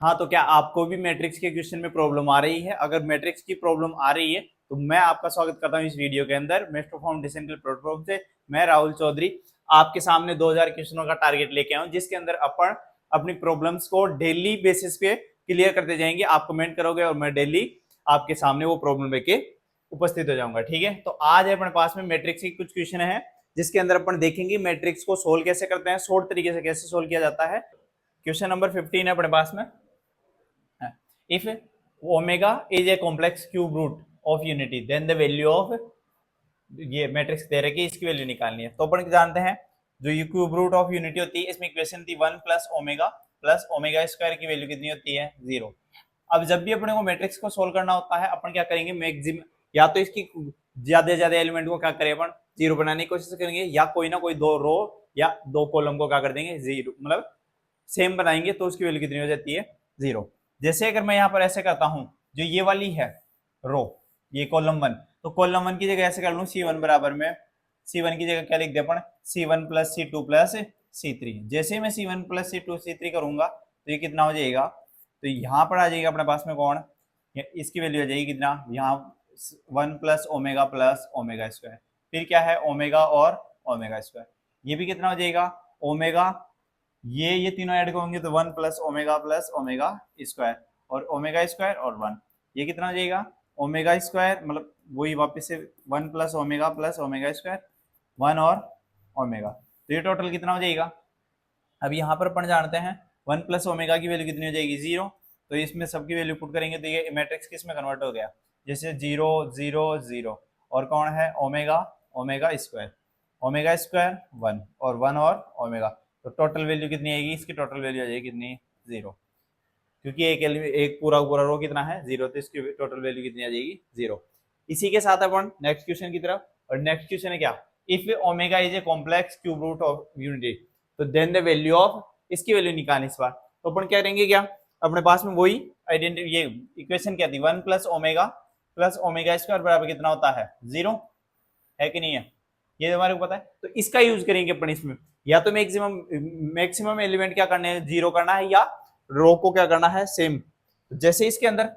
हाँ, तो क्या आपको भी मैट्रिक्स के क्वेश्चन में प्रॉब्लम आ रही है? अगर मैट्रिक्स की प्रॉब्लम आ रही है तो मैं आपका स्वागत करता हूँ इस वीडियो के अंदर मेस्ट्रो फाउंडेशन के प्लेटफॉर्म से। मैं राहुल चौधरी आपके सामने 2000 क्वेश्चनों का टारगेट लेके आया हूँ, जिसके अंदर अपन अपनी प्रॉब्लम्स को डेली बेसिस पे क्लियर करते जाएंगे। आप कमेंट करोगे और मैं डेली आपके सामने वो प्रॉब्लम लेके उपस्थित हो जाऊंगा। ठीक है, तो आज अपने पास में मैट्रिक्स के कुछ क्वेश्चन है, जिसके अंदर अपन देखेंगे मैट्रिक्स को सोल्व कैसे करते हैं, शॉर्ट तरीके से कैसे सोल्व किया जाता है। क्वेश्चन नंबर 15 है अपने पास में। If omega is a complex cube root of unity, then the value of ये मैट्रिक्स दे रखी है, इसकी वैल्यू निकालनी है। तो अपन जानते हैं जो ये क्यूब रूट ऑफ यूनिटी होती है, इसमें इक्वेशन थी 1 प्लस ओमेगा स्क्वायर की वैल्यू कितनी होती है 0। अब जब भी अपने को मैट्रिक्स को सोल्व करना होता है, अपन क्या करेंगे, मैक्सिमम या तो इसकी ज्यादा ज्यादा एलिमेंट को क्या करें, अपन जीरो बनाने की कोशिश करेंगे, या कोई ना कोई दो रो या दो कॉलम को क्या कर देंगे जीरो, मतलब सेम बनाएंगे, तो उसकी वैल्यू कितनी हो जाती है 0। जैसे अगर मैं यहाँ पर ऐसे करता हूं, जो ये वाली है रो, ये कॉलम 1, तो कॉलम 1 की जगह ऐसे कर लूं C1 बराबर में, C1 की जगह क्या लिख दे अपन, C1 plus C2 plus C3। जैसे मैं C1 प्लस C2 C3 करूंगा तो ये कितना हो जाएगा, तो यहाँ पर आ जाएगा अपने पास में कौन, इसकी वैल्यू आ जाएगी कितना, यहाँ 1 प्लस ओमेगा स्क्वायर, फिर क्या है ओमेगा और ओमेगा स्क्वायर, ये भी कितना हो जाएगा ओमेगा, ये तीनों ऐड होंगे तो 1 प्लस ओमेगा स्क्वायर और ओमेगा स्क्वायर और 1, ये कितना हो जाएगा ओमेगा स्क्वायर, मतलब वही वापस से 1 प्लस ओमेगा स्क्वायर 1 और ओमेगा, तो ये टोटल कितना हो जाएगा। अब यहाँ पर अपन जानते हैं 1 प्लस ओमेगा की वैल्यू कितनी हो जाएगी 0, तो इसमें सबकी वैल्यू पुट करेंगे तो ये मैट्रिक्स किस में कन्वर्ट हो गया, जैसे 0 0 0 और कौन है ओमेगा स्क्वायर 1 और 1 और ओमेगा, तो टोटल वैल्यू कितनी आएगी, इसकी टोटल वैल्यू आ जाएगी कितनी 0, क्योंकि एक पूरा रो कितना है 0, तो इसकी टोटल वैल्यू कितनी आ जाएगी 0। इसी के साथ अपन नेक्स्ट क्वेश्चन की तरफ, और नेक्स्ट क्वेश्चन है क्या, if omega is a complex cube root of unity, तो देन द वैल्यू ऑफ, इसकी वैल्यू निकालनी इस बार, तो अपन क्या करेंगे, क्या अपने पास में वही आइडेंटिटी, ये इक्वेशन क्या थी 1 प्लस ओमेगा स्क्वायर बराबर कितना होता है 0, है कि नहीं है, ये हमारे को पता है, तो इसका यूज करेंगे अपन इसमें, या तो मैक्सिमम एलिमेंट क्या करने हैं 0 करना है, या रो को क्या करना है सेम। तो जैसे इसके अंदर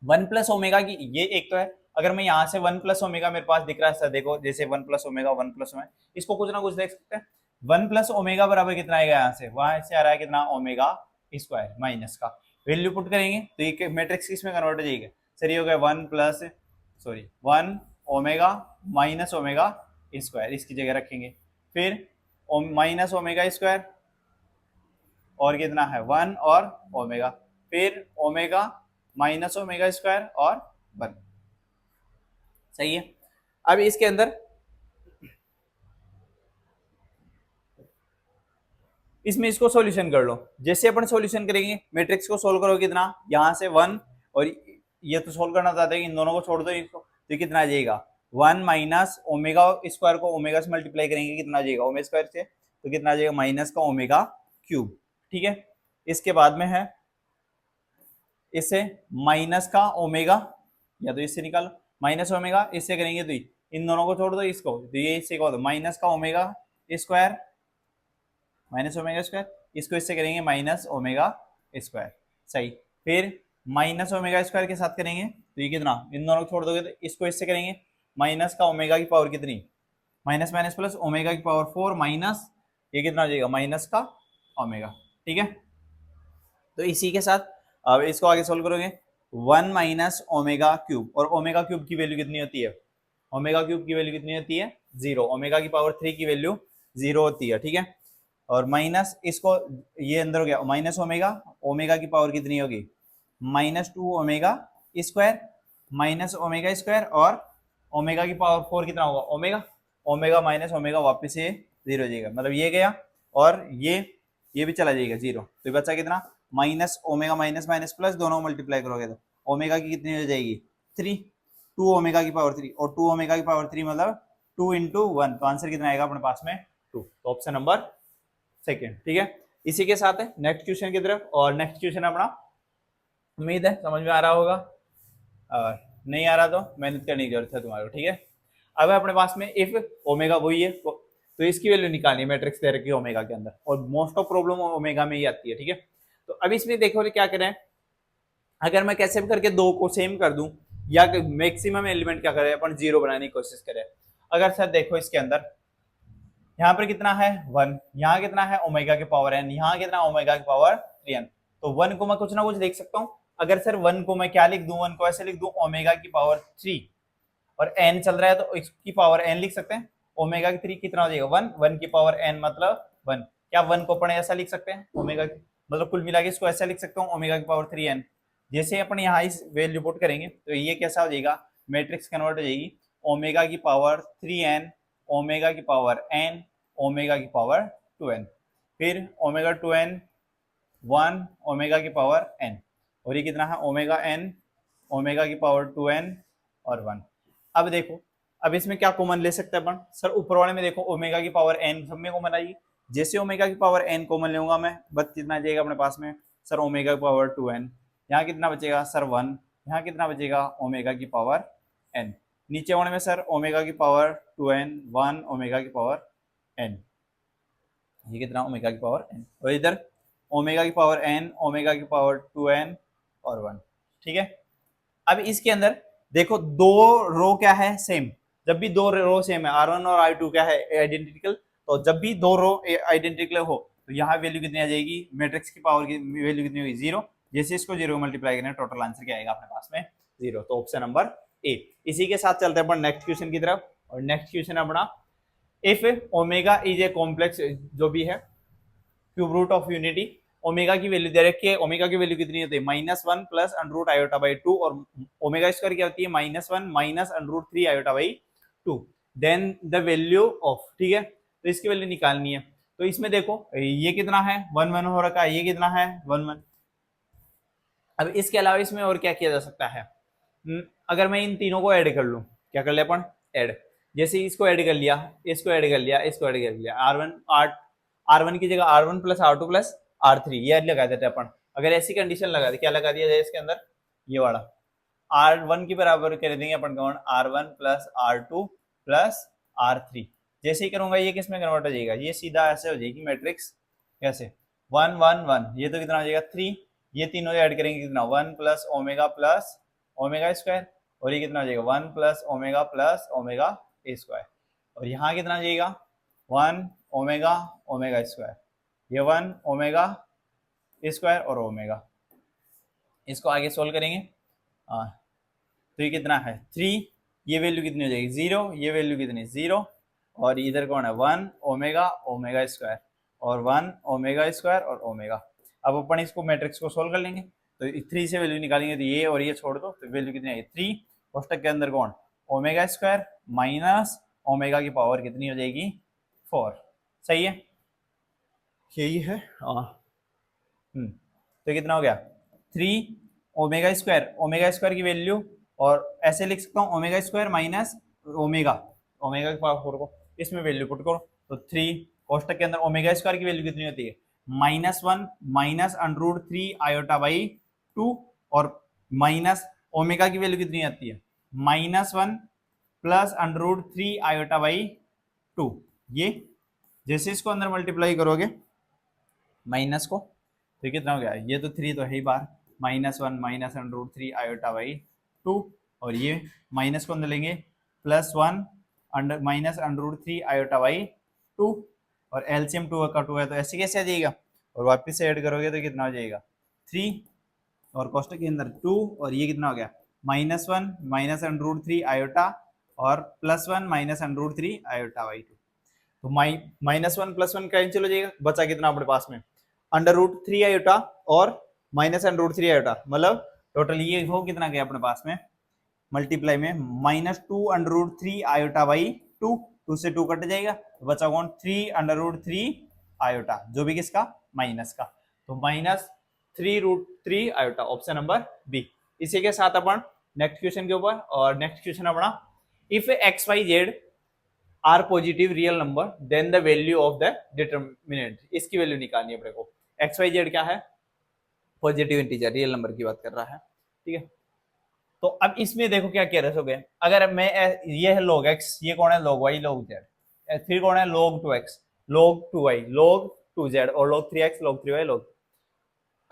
1 प्लस ओमेगा की, ये एक तो है, अगर मैं यहाँ से 1 प्लस ओमेगा मेरे पास दिख रहा है सर, देखो जैसे 1 प्लस ओमेगा, इसको कुछ ना कुछ देख सकते हैं, 1 प्लस ओमेगा बराबर कितना आएगा, यहाँ से वहां से आ रहा है कितना ओमेगा स्क्वायर माइनस का, वैल्यू पुट करेंगे तो ये मैट्रिक्स किसमें कन्वर्ट हो जाएगा, सर ये हो गया 1 ओमेगा माइनस ओमेगा स्क्वायर, इसकी जगह रखेंगे, फिर माइनस ओमेगा स्क्वायर और कितना है 1 और ओमेगा, फिर ओमेगा माइनस ओमेगा स्क्वायर और 1, सही है। अब इसके अंदर इसमें इसको सॉल्यूशन कर लो, जैसे अपन सॉल्यूशन करेंगे मैट्रिक्स को सोल्व करो कितना, यहां से 1 और ये तो सोल्व करना चाहते हैं, इन दोनों को छोड़ दो, इसको तो कितना आ जाएगा 1 माइनस ओमेगा स्क्वायर को ओमेगा से मल्टीप्लाई करेंगे, कितना आ जाएगा ओमेगा स्क्वायर से, तो कितना आ जाएगा माइनस का ओमेगा क्यूब, ठीक है। इसके बाद में है इससे माइनस का ओमेगा, या तो इससे निकालो माइनस ओमेगा, इससे करेंगे तो इन दोनों को छोड़ दो, इसको तो ये इससे को माइनस का omega square minus omega square, इसको इससे करेंगे माइनस ओमेगा स्क्वायर, सही। फिर माइनस ओमेगा स्क्वायर के साथ करेंगे तो ये कितना, इन दोनों को छोड़ दोगे तो इसको इससे करेंगे माइनस का ओमेगा की पावर कितनी, माइनस माइनस प्लस ओमेगा की पावर 4 माइनस ये कितना हो जाएगा माइनस का ओमेगा, ठीक है। तो इसी के साथ अब इसको आगे सोल्व करोगे 1 माइनस ओमेगा क्यूब, और ओमेगा क्यूब की वैल्यू कितनी होती है, ओमेगा क्यूब की वैल्यू कितनी होती है 0, ओमेगा की पावर 3 की वैल्यू 0 होती है, ठीक है। और माइनस इसको ये अंदर हो गया माइनस ओमेगा की पावर कितनी होगी -2 omega square minus omega square, और ओमेगा की पावर 4 कितना होगा ओमेगा माइनस ओमेगा, वापिस ये 0 हो जाएगा, मतलब ये गया और ये भी चला जाएगा 0, तो ये बचा कितना minus omega minus minus plus, दोनों मल्टीप्लाई करोगे तो ओमेगा की कितनी हो जाएगी 3, 2 ओमेगा की पावर 3, और 2 ओमेगा की पावर 3 मतलब 2 इंटू 1, तो आंसर कितना आएगा अपने पास में 2, तो ऑप्शन नंबर सेकेंड, ठीक है। इसी के साथ है नेक्स्ट क्वेश्चन की तरफ, और नेक्स्ट क्वेश्चन अपना उम्मीद है समझ में आ रहा होगा, और नहीं आ रहा तो मेहनत करने की जरूरत है तुम्हारे को, ठीक है। अब है अपने पास में इफ ओमेगा वही है तो इसकी वैल्यू निकालनी है, मैट्रिक्स दे रखी है ओमेगा के अंदर, और मोस्ट ऑफ प्रॉब्लम ओमेगा में ही आती है, ठीक है। तो तो अब इसमें देखो क्या करें, अगर मैं कैसे भी करके दो को सेम कर दूं या मैक्सिमम एलिमेंट क्या करें अपन जीरो बनाने की कोशिश करें। अगर सर देखो इसके अंदर यहाँ पर कितना है 1, यहाँ कितना है ओमेगा के पावर n, यहाँ कितना ओमेगा के पावर 3n। तो 1 को मैं कुछ ना कुछ देख सकता हूँ। अगर सर 1 को मैं क्या लिख दूं, 1 को ऐसे लिख दूं ओमेगा की पावर 3 और n चल रहा है तो इसकी पावर n लिख सकते हैं। ओमेगा की 3 कितना हो जाएगा 1, 1 की पावर n मतलब 1। क्या 1 को अपन ऐसा लिख सकते हैं ओमेगा की, मतलब कुल मिला के इसको ऐसा लिख सकता हूँ ओमेगा की पावर 3n। जैसे अपन यहाँ इस वैल्यू पुट करेंगे तो ये कैसा हो जाएगा, मैट्रिक्स कन्वर्ट हो जाएगी ओमेगा की पावर 3n, ओमेगा की पावर n, ओमेगा की पावर 2n, फिर ओमेगा 2n 1 ओमेगा की पावर n, और ये कितना है ओमेगा n, ओमेगा की पावर 2n और 1। अब देखो अब इसमें क्या कॉमन ले सकते हैं अपन, सर ऊपर वाले में देखो ओमेगा की पावर n सब में कॉमन आएगी। जैसे ओमेगा की पावर n कॉमन लूंगा मैं, बस कितना जाएगा अपने पास में सर ओमेगा की पावर 2n, यहाँ कितना बचेगा सर 1, यहाँ कितना बचेगा ओमेगा की पावर n, नीचे वाले में सर ओमेगा की पावर 2n 1 ओमेगा की पावर n, ये कितना ओमेगा की पावर n, और इधर ओमेगा की पावर n, ओमेगा की पावर 2n और 1। ठीक है, अब इसके अंदर देखो दो रो क्या है सेम, जब भी दो रो सेम है R1 और R2 क्या है आइडेंटिकल, तो जब भी दो रो आइडेंटिकल हो तो यहाँ वैल्यू कितनी आ जाएगी, मैट्रिक्स की पावर की वैल्यू कितनी होगी 0। जैसे इसको 0 मल्टीप्लाई करें टोटल आंसर क्या आएगा अपने पास में 0, तो ऑप्शन नंबर ए। इसी के साथ चलते हैं अपन नेक्स्ट क्वेश्चन की तरफ, और नेक्स्ट क्वेश्चन अपना if omega is a complex जो भी है cube root of unity, omega की वैल्यू दे रखी है, ओमेगा की वैल्यू कितनी होती है -1 plus under root iota by 2, और ओमेगा स्क्वायर क्या होती है -1 minus under root 3 by by 2, then the value of. ठीक है, तो इसकी वैल्यू निकालनी है। तो इसमें देखो ये कितना है 1 1 हो रखा है, ये कितना है 1 1। अब इसके अलावा इसमें और क्या किया जा सकता है, अगर मैं इन तीनों को ऐड कर लूं, क्या कर ले अपन ऐड, जैसे इसको ऐड कर लिया, इसको ऐड कर लिया, इसको ऐड कर लिया, R1 की जगह R1 plus R2 plus R3 ये लगा देते अपन। अगर ऐसी कंडीशन लगा दे, क्या लगा दिया जाए इसके अंदर, ये वाला R1 की बराबर कर देंगे अपन कौन R1 plus R2 plus R3। जैसे ही करूंगा ये किस में कन्वर्ट हो जाएगा, ये सीधा ऐसे हो जाएगी मैट्रिक्स, कैसे 1 1 1, ये तो कितना हो जाएगा 3, ये तीनों ऐड करेंगे कितना 1 प्लस ओमेगा स्क्वायर, और ये कितना हो जाएगा 1 प्लस ओमेगा स्क्वायर, और यहाँ कितना हो जाएगा 1 ओमेगा स्क्वायर, ये 1 ओमेगा स्क्वायर और ओमेगा। इसको आगे सोल्व करेंगे तो ये कितना है 3, ये वैल्यू कितनी हो जाएगी 0, ये वैल्यू कितनी 0, और इधर कौन है 1 ओमेगा स्क्वायर और 1 ओमेगा स्क्वायर और ओमेगा। अब अपन इसको मैट्रिक्स को सोल्व कर लेंगे, तो 3 से वैल्यू निकालेंगे तो ये और ये छोड़ दो, तो वैल्यू कितनी आएगी 3, कोष्टक के अंदर कौन ओमेगा स्क्वायर माइनस ओमेगा की पावर कितनी हो जाएगी 4। सही है, यही है तो कितना हो गया 3 ओमेगा स्क्वायर की वैल्यू, और ऐसे लिख सकता हूँ ओमेगा स्क्वायर माइनस ओमेगा की पावर 4 को इसमें वैल्यू पुट करो, तो 3 कोष्टक के अंदर ओमेगा स्क्वायर की वैल्यू कितनी होती है -1 minus under root 3 by by 2, और माइनस ओमेगा की वैल्यू कितनी आती है -1 plus under root 3 by by 2। ये जैसे इसको अंदर मल्टीप्लाई करोगे माइनस को तो कितना हो गया, ये तो 3 तो है ही बाहर, -1 minus under root 3 by by 2, और ये माइनस को अंदर लेंगे +1 minus under root 3 by by 2, और एलसीएम 2 का 2 है तो ऐसे कैसे आ जाएगा, और वापस से ऐड करोगे तो कितना हो जाएगा 3, और कोष्टक के अंदर 2, और ये कितना हो गया -1 माइनस अंडर रूट 3 आयोटा और +1 minus under root 3 by by 2। तो -1 +1 कैंसिल हो जाएगा, बचा कितना अपने पास में अंडर रूट 3 आयोटा और माइनस अंडर रूट 3 आयोटा, मतलब टोटल ये हो कितना गया अपने पास में मल्टीप्लाई में -2 अंडर रूट 3 आयोटा बाई 2, 2 से 2 कट जाएगा, तो बचा कौन 3 अंडर रूट 3 आयोटा, जो भी किसका माइनस का, तो -3√3 आयोटा, ऑप्शन नंबर बी। इसी के साथ अपन नेक्स्ट क्वेश्चन के ऊपर, और नेक्स्ट क्वेश्चन अपना if X Y Z are positive real number then the value of the determinant, इसकी वैल्यू निकालनी है अपने को। एक्स वाई जेड क्या है पॉजिटिव इंटीजर रियल नंबर की बात कर रहा है, ठीक है। तो अब इसमें देखो क्या कह रहे हो गए, अगर मैं ये है log x, ये कौन है log y log z, फिर कौन है log 2x log 2y log 2z और log 3x log 3y log।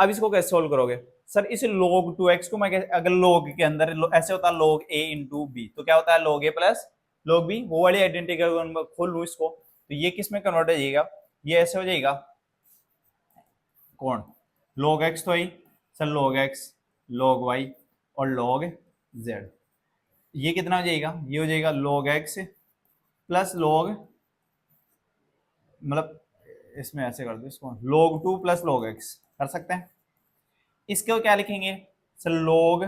अब इसको कैसे सोल्व करोगे सर? इस log 2x को मैं अगर log के अंदर ऐसे होता है log a इंटू बी, तो क्या होता है log a plus log b, वो वाली आइडेंटिटी अगर खोल लूं इसको तो ये किस में कन्वर्ट हो जाएगा? ये ऐसे हो जाएगा, कौन log x तो ही sir log x log y और log z, ये कितना हो जाएगा? ये हो जाएगा log x प्लस log, मतलब इसमें ऐसे कर दो इसको log 2 प्लस log x कर सकते हैं। इसको क्या लिखेंगे sir? log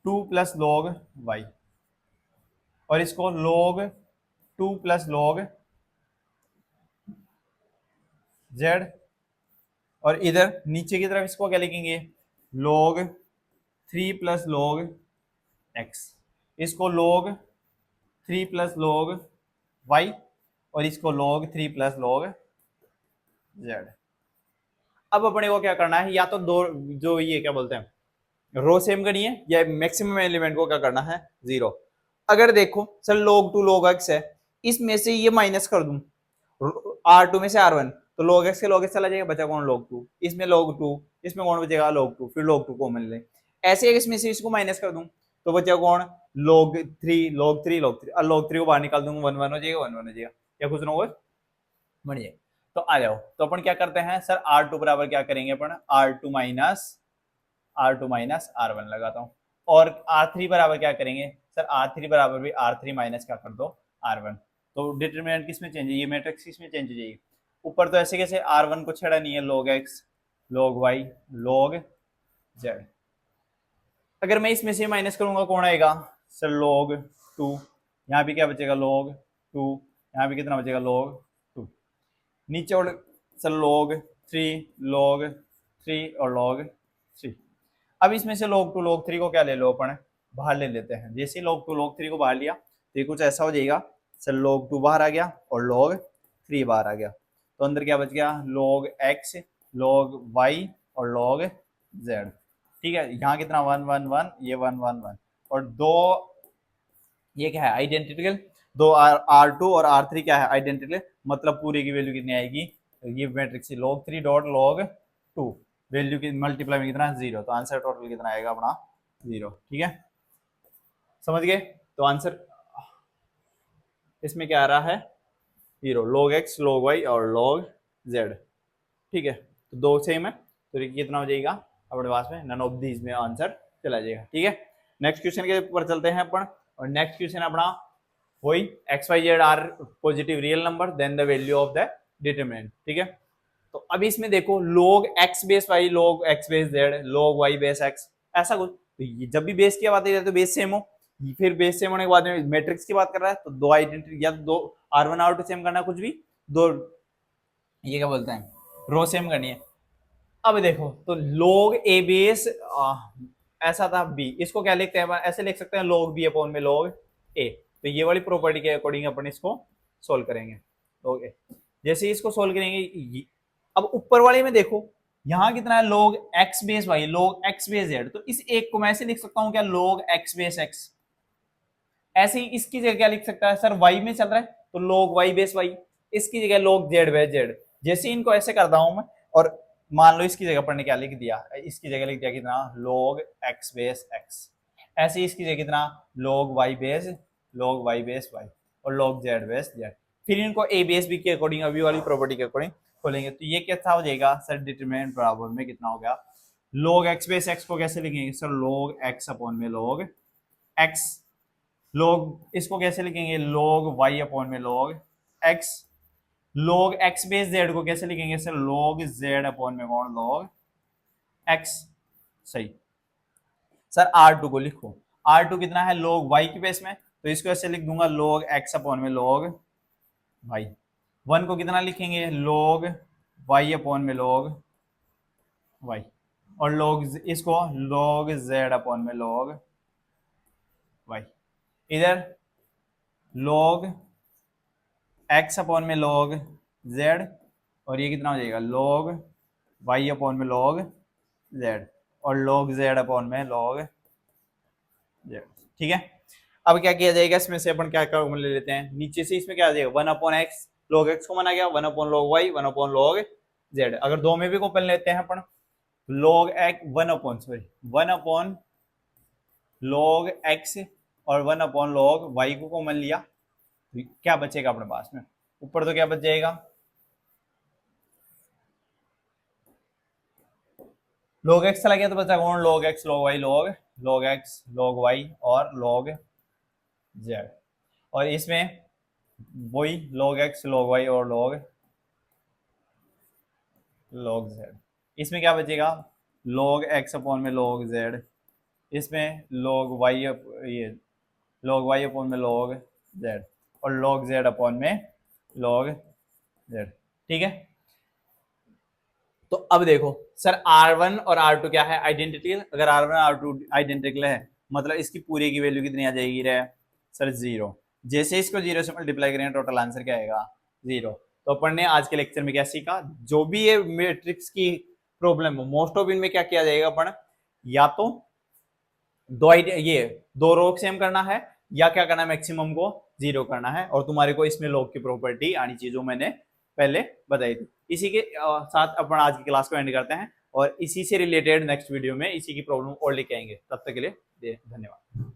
2 plus log y, और इसको log 2 प्लस log z, और इधर नीचे की तरफ इसको क्या लिखेंगे? log 3 प्लस log x, इसको log 3 प्लस log y, और इसको log 3 प्लस log z। अब अपने को क्या करना है, या तो दो जो ये क्या बोलते हैं रो सेम करनी है, या मैक्सिमम एलिमेंट को क्या करना है? 0। अगर देखो सर log 2 log x है, इसमें से ये माइनस कर दूं r2 में से r1, तो log x के log x चला जाएगा, बचा कौन? log 2, इसमें log 2, इसमें कौन बचेगा? log 2, फिर log 2 कॉमन ले, ऐसे इसमें से इसको माइनस कर दूं तो बचा कौन? log 3 log 3 log 3, और log 3 को बाहर निकाल दूंगा 1 1 हो जाएगा, 1 1 हो जाएगा, या कुछ ना कुछ बन जाएगा। तो आ जाओ, तो अपन क्या करते हैं सर? r2 बराबर क्या करेंगे अपन? r2 माइनस r1 लगाता हूं, और r3 बराबर क्या करेंगे सर? r3 बराबर भी r3 माइनस क्या कर दो? r1। तो डिटरमिनेंट किसमें चेंज है? ये मैट्रिक्स किसमें चेंज हो जाएगी? ऊपर तो ऐसे कैसे r1 को छेड़ा नहीं है, log x log y log z। अगर मैं इसमें से माइनस करूंगा कौन आएगा सर? log 2, यहाँ भी क्या बचेगा? log 2, यहाँ भी कितना बचेगा? log 2, नीचे और सर log 3 और log 3। अब इसमें से log 2 log 3 को क्या ले लो अपन? बाहर ले लेते हैं। जैसे log 2 log 3 को बाहर लिया तो ये कुछ ऐसा हो जाएगा सर, log 2 बाहर आ गया और log 3 बाहर आ गया, तो अंदर क्या बच गया? log x log y और log z। ठीक है, यहाँ कितना 1 1 1, ये 1 1 1, और दो ये क्या है? आइडेंटिकल। दो r2 और r3 क्या है? आइडेंटिकल, मतलब पूरे की वैल्यू कितनी आएगी? ये matrix log 3 dot log 2 value की मल्टीप्लाई में कितना? 0, तो आंसर टोटल कितना आएगा अपना? 0। ठीक है, समझ गए? तो आंसर इसमें क्या आ रहा है? 0, log x log y और log z। ठीक है, तो दो सेम है, तो ये कितना हो जाएगा अपने पास में? नन ऑफ दीज में आंसर चला जाएगा। ठीक है, नेक्स्ट क्वेश्चन के ऊपर चलते हैं अपन, और नेक्स्ट क्वेश्चन अपना वही X Y Z are positive real number then the value of the determinant. ठीक है, तो अभी इसमें देखो log x base y log x base z log y base x, ऐसा कुछ। तो जब भी बेस की बात है तो बेस सेम हो, फिर बेस सेम होने के बाद में मैट्रिक्स की बात कर रहा है तो दो आइडेंटिटी, या दो r1 r2 सेम करना, कुछ भी दो ये क्या बोलते हैं रो सेम करनी है। अब देखो तो log a बेस ऐसा था b, इसको क्या लिखते हैं? ऐसे लिख सकते हैं log b अपॉन में log a। तो ये वाली प्रॉपर्टी के अकॉर्डिंग अपन इसको सोल्व करेंगे। log a जैसे इसको सोल्व करेंगे, अब ऊपर वाले में देखो यहाँ कितना है? log x base y log x base z, तो इस एक को मैं ऐसे लिख सकता हूँ क्या? log x base x। ऐसे ही इसकी जगह क्या लिख सकता है सर? y में चल रहा है तो log y बेस y, इसकी जगह log z बेस z। जैसे इनको ऐसे करता हूं मैं, और मान लो इसकी जगह पर ने क्या लिख दिया? इसकी जगह लिख दिया कितना? log x base x। ऐसे ही इसकी जगह कितना? log y बेस y और log z बेस z। फिर इनको a बेस b के अकॉर्डिंग, अभी वाली प्रॉपर्टी के अकॉर्डिंग खोलेंगे, तो ये कैसा हो जाएगा सर? डिटरमिनेंट बराबर में कितना हो गया? log x बेस x को कैसे लिखेंगे सर? log x अपॉन में log x। log इसको कैसे लिखेंगे? log y अपॉन में log x। log x base z को कैसे लिखेंगे सर? log z अपॉन में कौन? log x। सही सर, r2 को लिखो, r2 कितना है? log y की बेस में, तो इसको ऐसे लिख दूंगा log x अपॉन में log y। 1 को कितना लिखेंगे? log y अपॉन में log y, और log इसको log z अपॉन में log y। इधर log x अपॉन में log z, और ये कितना हो जाएगा? log y अपॉन में log z, और log z अपॉन में log z। ठीक है, अब क्या किया जाएगा? इसमें से अपन क्या कॉमन ले लेते हैं? नीचे से इसमें क्या आ जाएगा? 1 upon x, log x common आ गया, 1 upon log y 1 upon log z। अगर दो में भी कॉमन लेते हैं अपन log x 1 upon log x और 1 अपॉन log y को कॉमन लिया तो क्या बचेगा अपने पास में, ऊपर तो क्या बच जाएगा, log x चला गया तो बचा कौन, log x log y log x log y और log z, और इसमें वही log x log y और log z, इसमें क्या बचेगा log x अपॉन में log z, इसमें log y ये log y अपॉन में log z और log z अपॉन में log z। ठीक है, तो अब देखो सर R1 और R2 क्या है, आइडेंटिकल। अगर R1 और R2 आइडेंटिकल है मतलब इसकी पूरी की वैल्यू कितनी आ जाएगी रे सर, 0। जैसे इसको 0 से मल्टीप्लाई करेंगे टोटल आंसर क्या आएगा, 0। तो अपन ने आज के लेक्चर में क्या सीखा, जो भी ये मैट्रिक्स की प्रॉब्लम हो मोस्ट ऑफ इनमें क्या किया जाएगा अपन, या तो दो रो सेम करना है या क्या करना है, मैक्सिमम को 0 करना है, और तुम्हारे को इसमें लॉग की प्रॉपर्टी आनी चाहिए जो मैंने पहले बताई थी। इसी के साथ अपन आज की क्लास को एंड करते हैं और इसी से रिलेटेड नेक्स्ट वीडियो में इसी की प्रॉब्लम और लेके आएंगे। तब तक के लिए धन्यवाद।